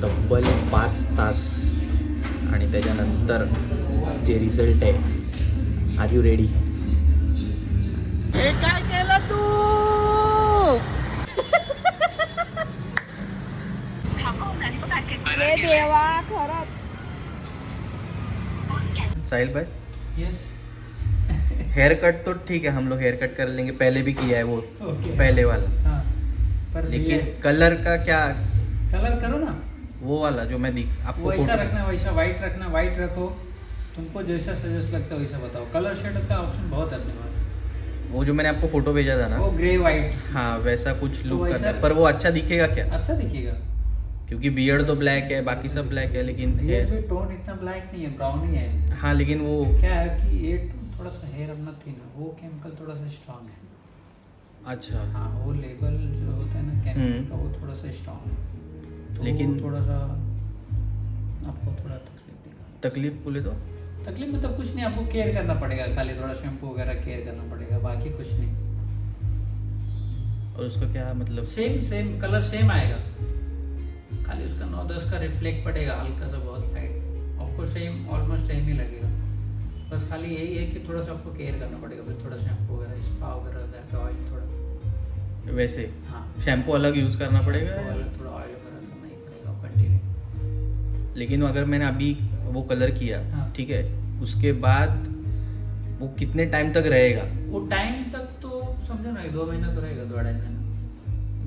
तब्बल 5 तास आणि त्याच्यानंतर जे रिझल्ट आहे. Are you ready? हे काय केलं तू? अरे देवा खरंच. साहिल भाई, यस. हेयर कट तो ठीक है, हम लोग हेयर कट कर लेंगे, पहले भी किया है वो पहले वाला. हाँ, पर लेकिन कलर का क्या? कलर करो ना, वो वाला जो मैं आपको वैसा photo- रखना, वैसा वाइट रखना, वाइट रखो. तुमको जैसा सजेस्ट लगता है वैसा बताओ. कलर शेड का ऑप्शन बहुत है अपने पास. वो जो मैंने आपको फोटो भेजा था ना, वो ग्रे वाइट हाँ वैसा कुछ तो लुक वैसा- करना है. पर वो अच्छा दिखेगा क्या? अच्छा दिखेगा. क्योंकि बियर्ड तो ब्लैक है, बाकी सब ब्लैक है, लेकिन ये hair- भी टोन इतना ब्लैक नहीं है, ब्राउन ही है. हाँ लेकिन वो क्या है कि ये थोड़ा सा हेयर अपना थी ना, वो केमिकल थोड़ा सा स्ट्रांग है. अच्छा. हाँ, वो लेबल जो होता है ना केमिकल का, वो थोड़ा सा स्ट्रांग है. तो लेकिन- वो थोड़ा सा आपको थोड़ा तकलीफ देगा. तकलीफ बोले तो तकलीफ मतलब कुछ नहीं, आपको केयर करना पड़ेगा, खाली थोड़ा शैम्पू वगैरह केयर करना पड़ेगा, बाकी कुछ नहीं. और उसका क्या मतलब? सेम कलर सेम आएगा, खाली उसका 9-10 का रिफ्लेक्ट पड़ेगा, हल्का सा बहुत लाइट. आपको सेम ऑलमोस्ट सेम ही लगेगा. बस खाली यही है कि थोड़ा सा आपको केयर करना पड़ेगा, फिर थोड़ा शैम्पू वगैरह, स्पा वगैरह, घर का ऑयल थोड़ा. वैसे हाँ, शैम्पू अलग यूज करना पड़ेगा. शैम्पू वाला थोड़ा ऑयल वगैरह करना ही पड़ेगा कंटिन्यू. लेकिन अगर मैंने अभी वो कलर किया, हाँ. ठीक है, उसके बाद वो कितने टाइम तक रहेगा? वो टाइम तक तो समझो ना, 2 महीना तो रहेगा, 2-2.5 महीना.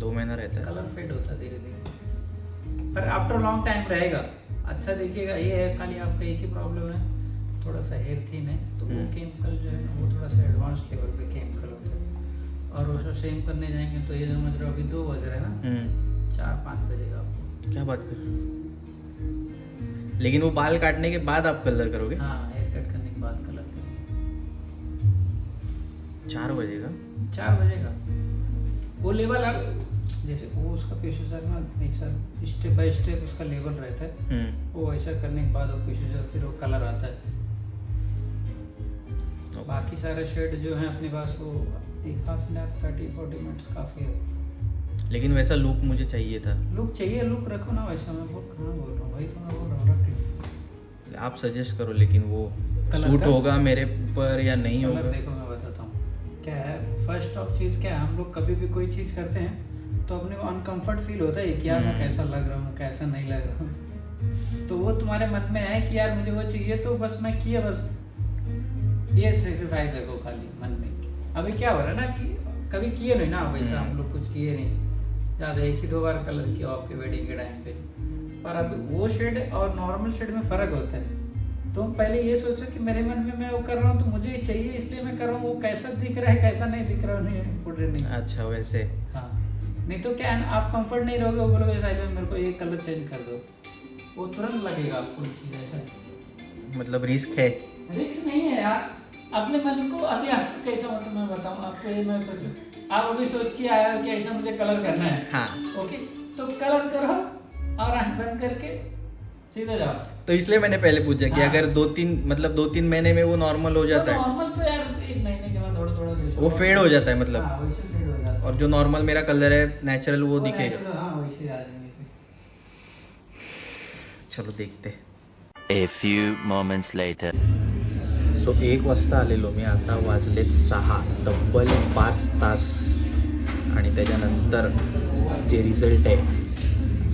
2 महीना रहता है. कलर फेड होता है धीरे धीरे, पर आफ्टर लॉन्ग टाइम रहेगा. अच्छा देखिएगा. ये है खाली आपका एक ही प्रॉब्लम है, थोड़ा सा हेयर थिन है, तो वो केमिकल जो है ना, वो थोड़ा सा एडवांस लेवल पे केमिकल होता है. और वो सेम करने जाएंगे तो ये समझ रहे हो अभी 2 बज रहे हैं ना, 4-5 बजेगा आपको. क्या बात कर? लेकिन वो बाल काटने के बाद आप कलर करोगे? हाँ, हेयर कट करने के बाद कलर करेंगे. 4 बजेगा? 4 बजेगा. वो लेवल जैसे वो उसका प्रोसीजर ना, एक साथ स्टेप बाय स्टेप उसका लेवल रहता है. वो ऐसा करने के बाद वो प्रोसीजर, फिर वो कलर आता है. बाकी सारे शेड जो है अपने पास, वो एक हाफ एन 30-40 मिनट्स काफ़ी है. लेकिन वैसा लुक मुझे चाहिए था. लुक चाहिए, लुक रखो ना वैसा. मैं वो कहाँ बोल रहा हूँ भाई, तो मैं बोल रहा हूँ रख लो. आप सजेस्ट करो, लेकिन वो कलर सूट का? होगा मेरे ऊपर या नहीं कलर होगा? देखो, मैं बताता हूँ क्या है. फर्स्ट ऑफ चीज़ क्या है, हम लोग कभी भी कोई चीज़ करते हैं तो अपने को अनकंफर्ट फील होता है कि यार मैं कैसा लग रहा हूँ, कैसा नहीं लग रहा हूँ. तो वो तुम्हारे मन में है कि यार मुझे वो चाहिए, तो बस मैं किया, बस ये सेक्रीफाइस रखो खाली मन में. अभी क्या हो रहा है ना कि कभी किए नहीं ना वैसा, हम लोग कुछ किए नहीं ज़्यादा, 1 ही 2 बार कलर किया आपके वेडिंग के टाइम पे. पर अभी वो शेड और नॉर्मल शेड में फ़र्क होता है. तुम पहले ये सोचो कि मेरे मन में मैं वो कर रहा हूँ तो मुझे चाहिए इसलिए मैं कर रहा हूँ. वो कैसा दिख रहा है कैसा नहीं दिख रहा है, नहीं इम्पोर्टेंट नहीं. अच्छा वैसे. हाँ, नहीं तो क्या है ना, आप कंफर्ट नहीं रहोगे, वो बोलोगे साइड मेरे को ये कलर चेंज कर दो, वो तुरंत लगेगा आपको चीज़. ऐसा मतलब रिस्क है. रिस्क नहीं है यार. अपने मन को अभी आपको कैसा, मतलब मैं बताऊँ आपको, ये मैं सोचूं, आप अभी सोच के आए हो कि ऐसा मुझे कलर करना है. हाँ, ओके, तो कलर करो और आँख बंद करके सीधे जाओ. तो इसलिए मैंने पहले पूछा कि हाँ. अगर 2-3 महीने में वो नॉर्मल हो जाता है, नॉर्मल तो यार 1 महीने के बाद थोड़ा थोड़ा वो फेड हो जाता है मतलब. हाँ, वैसे फेड हो जाता है. और जो नॉर्मल मेरा कलर है नेचुरल, वो वो दिखेगा. natural, हाँ वैसे आ जाएंगे फिर. चलो देखते. A few moments later. So 1 वाजता आलेलो मी, आता वाजलेत 6. तब्बल 5 तास आणि त्याच्यानंतर जे रिझल्ट आहे.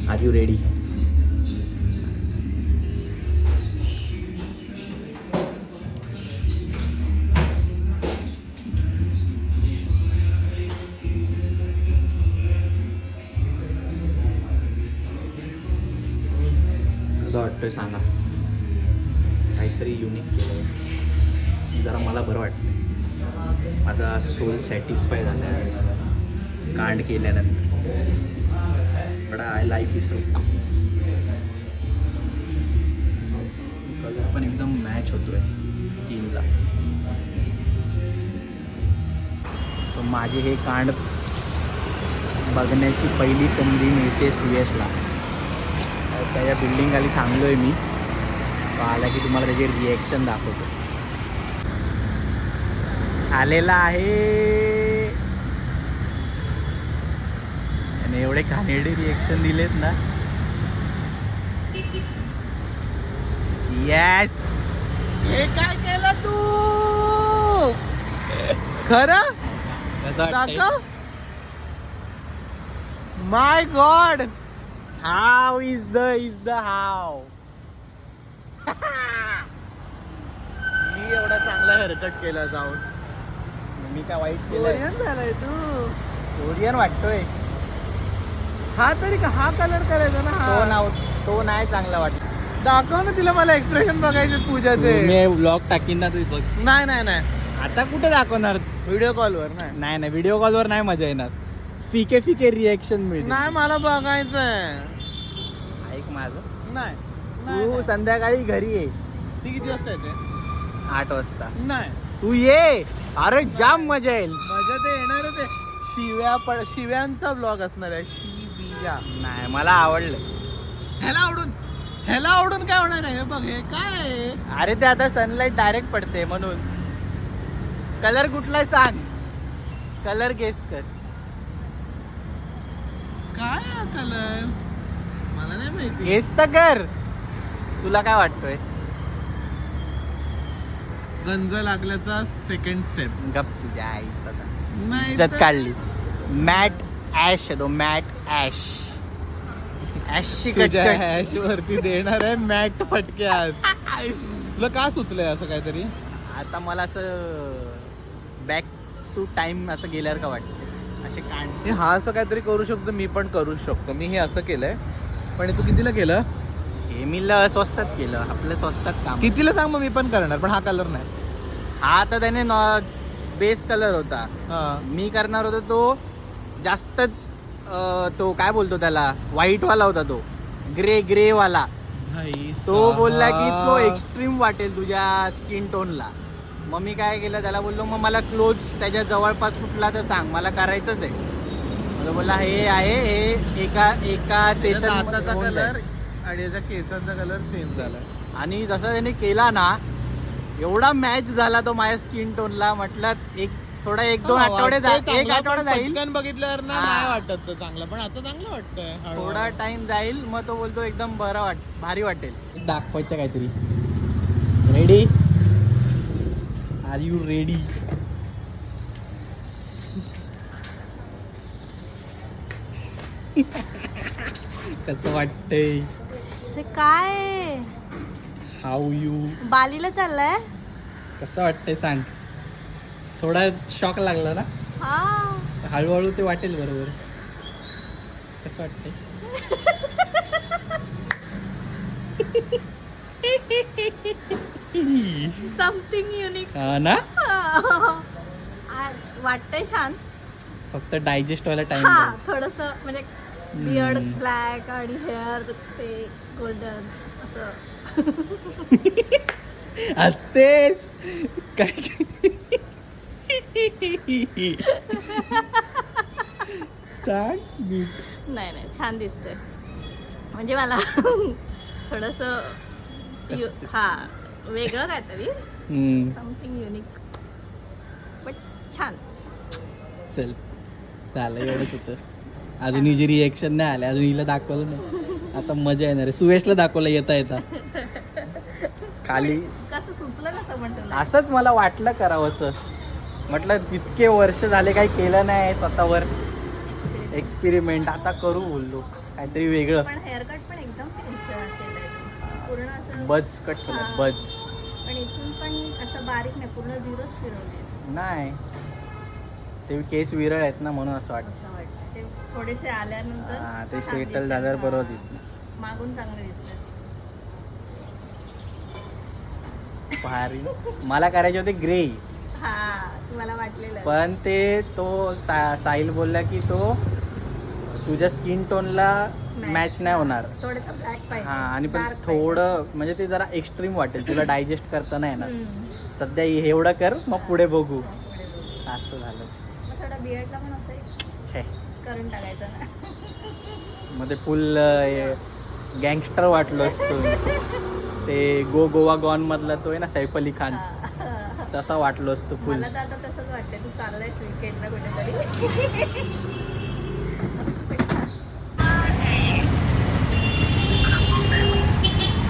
Are you ready? कसं वाटतंय सांगा. काहीतरी युनिक केलं आहे, जरा मला बरं वाटतं. माझा सोल सॅटिस्फाय झाला आहे कांड केल्यानंतर. But I like is. Colour पण एकदम मॅच होतोय स्किनला. सो माझे हे कांड बघण्याची पहिली संधी मिळते सुयशला. त्या बिल्डिंग खाली थांबलो आहे मी. तो आला की तुम्हाला त्याची रिॲक्शन दाखवतो. आलेला आहे आणि एवढे घाणेरडे रिॲक्शन दिलेत ना, येस. हे काय केलं तू खरं दाखव. माय गॉड, हाव इज द हाव. मी एवढा चांगला हेअरकट केला जाऊन, मी काय वाईट केलं? झालाय तू कोरियन वाटतोय. हा तरी हा कलर करायचा ना. तो नाही चांगला वाटत. दाखव ना तिला, मला एक्सप्रेशन बघायचे पूजाचे. मी ब्लॉग टाकीन ना, तू बघ. नाही आता कुठे दाखवणार? व्हिडिओ कॉलवर नाही व्हिडिओ कॉलवर नाही मजा येणार. फिके रिएक्शन मिळते. नाही मला बघायचंय. ऐक माझं. नाही तू संध्याकाळी घरी ये. ती किती वाजता येते? 8 वाजता. नाही तू ये. अरे जाम मजा येईल. मजा ते येणारच आहे. शिव्यांचा ब्लॉग असणार आहे. शिव्या नाही, मला आवडलं. ह्याला आवडून काय होणार आहे? बघ हे काय आहे? अरे ते आता सनलाइट डायरेक्ट पडते म्हणून. कलर कुठला सांग, कलर गेस कर. काय कलर मला नाही माहिती. गेस तर कर. तुला काय वाटतोय? गंज लागल्याचा सेकंड स्टेप. गप तुझ्या आईचा इज्जत काढली. मॅट ऍश तो मॅट ऍश. ऍशची कटकट ऍश वरती देणार आहे मॅट फटके आज. तुला का सुचलंय असं काहीतरी? आता मला असं बॅक टू टाइम असं गेल्यावर का वाटतं असे कांड. हा असं काहीतरी करू शकतो. मी पण करू शकतो. मी हे असं केलंय. पण तू कितीला केलं? हे मी स्वस्तात केलं. आपलं स्वस्तात काम. कितीला सांग मग मी पण करणार. पण हा कलर नाही. हा तर त्याने बेस कलर होता. मी करणार होतो तो जास्तच तो काय बोलतो त्याला, व्हाईट वाला होता तो. ग्रे वाला. तो बोलला की तो एक्स्ट्रीम वाटेल तुझ्या स्किन टोनला. मग मी काय केलं, त्याला बोललो मग मला क्लोथ्स त्याच्या जवळपास कुठला तर सांग, मला करायचंच आहे. मला बोलला हे आहे, हे एका सेशन कलर आणि याचा केसांचा कलर सेम झाला. आणि जसं त्याने केला ना, एवढा मॅच झाला तो माझ्या स्किन टोनला. म्हटलं एक दोन आठवडे जाईल. बघितल्यावर नाही वाटत चांगलं, पण आता चांगलं वाटतंय. थोडा टाइम जाईल मग तो बोलतो एकदम भारी वाटेल. दाखवायचं काहीतरी. रेडी? Are you ready? कसं वाटतंय? काय हाऊ यू? बालीला चाललाय. कसं वाटतंय सांग. थोडा शॉक लागला ना. हळूहळू ते वाटेल बरोबर. कसं वाटतंय? समथिंग युनिक ना. वाटतंय छान. फक्त डायजेस्ट व्हायला टाइम. थोडस म्हणजे बियर्ड ब्लॅक आणि हेअर ते गोल्डन असं असतेच काय. नाही छान दिसतंय. म्हणजे मला थोडस वेगळं काहीतरी. समथिंग युनिक बट छान. चल झालं, एवढंच होतं. अजून हिची रिएक्शन नाही आले. अजून हिला दाखवलं नाही. आता मजा येणार आहे. सुयशला दाखवलं येता खाली. कसं सुचलं कसं म्हणतो? असंच मला वाटलं करावं असं. म्हटलं तितके वर्ष झाले काही केलं नाही स्वतःवर. एक्सपेरिमेंट आता करू बोललो काहीतरी वेगळं. पण हेअरकट पण एकदम पूर्ण असं बज कट केलं. बज पण इथून पण असं बारीक नाही, पूर्ण झिरोच फिरवले. नाही ते केस विरळ आहेत ना म्हणून असं वाटतं. ते थोडेसे आल्यानंतर ते सेटल झाल्यावर बरोबर दिसतं. मागून चांगलं दिसतं. भारी. मला करायचे होते ग्रे. मला वाटलेलं. पण ते तो साहिल बोलला की तो तुझ्या स्किन टोनला मॅच नाही होणार. थोडंसं ब्लॅक पाहिजे. आणि पण थोडं म्हणजे ते जरा एक्स्ट्रीम वाटेल तुला. डायजेस्ट करता नाही येणार. सध्या एवढं कर, मग पुढे बघू. असं झालं. थोडा बियर्डला पण असं करून टाकायचं ना. मग ते फुल गँगस्टर वाटलो असतो. ते गोवा गॉन मधला तो आहे ना सैफ अली खान, तसा वाटलो असतो फुल. मला तर आता तसंच वाटतंय. तू चाललायस विकेंडला कुठेतरी.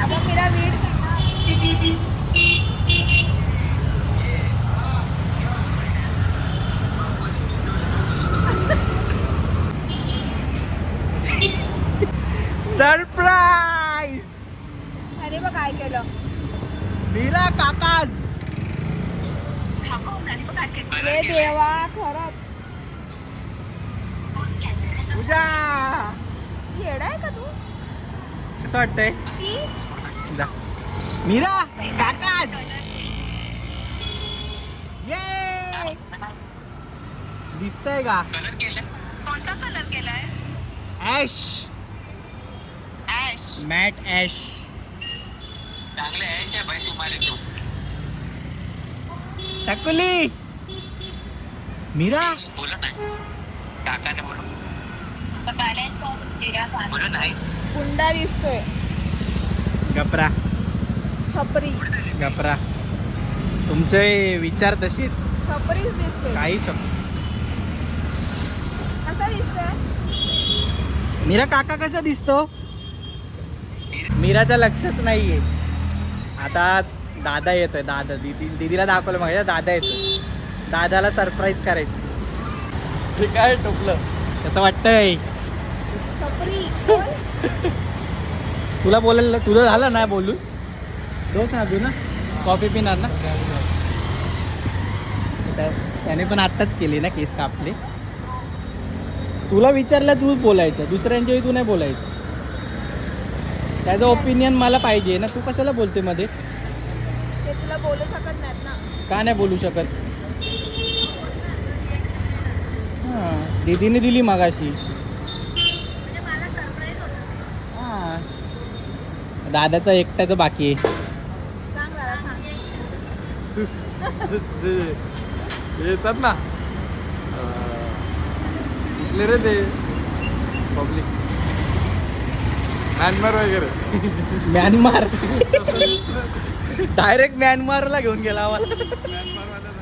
अगं मेरा वेट सरप्राईज अरे बघ काय केलं. मीरा काकाज. हे देवा खरंच पूजा येडा आहे का तू. कसं वाटतंय शी. जा. मीरा काकाज. ये दिसतंय का कोणता कलर केलायस. Ash ash. Matte ash. टकुली मीरा गुंडा दिसतोय. गपरा छपरी. गपरा तुमचे विचार तशीच छपरीच दिसतोय. काही चप. कसा दिसतोय. मीरा काका कसा दिसतो. मीराचं लक्षच नाहीये. आता दादा येतोय. दादा दीदीला दाखवलं मग दादा येतोय. दादाला सरप्राईज करायचं. हे काय टोपलं. कसं वाटतंय छपरी. कोण? तुला बोलायला तुझं झालं ना बोलून. दोच ना तू ना कॉफी पिणार ना. तर त्याने पण आत्ताच केली ना केस कापले. तुला विचारलं तूच बोलायचं. दुसऱ्यांच्या वेळी तू नाही बोलायचं. त्याचं ओपिनियन मला पाहिजे ना. तू कशाला बोलते मध्ये. ते तुला बोलू शकत नाहीत ना. का नाही बोलू शकत. हां दीदीने दिली मागाशी. हां दादाचं एकट्याचं बाकी आहे. सांग जरा सांग. येतात ना इथले रे ते पब्लिक म्यानमार वगैरे. म्यानमार डायरेक्ट म्यानमारला घेऊन गेला आम्हाला. म्यानमारवाल्या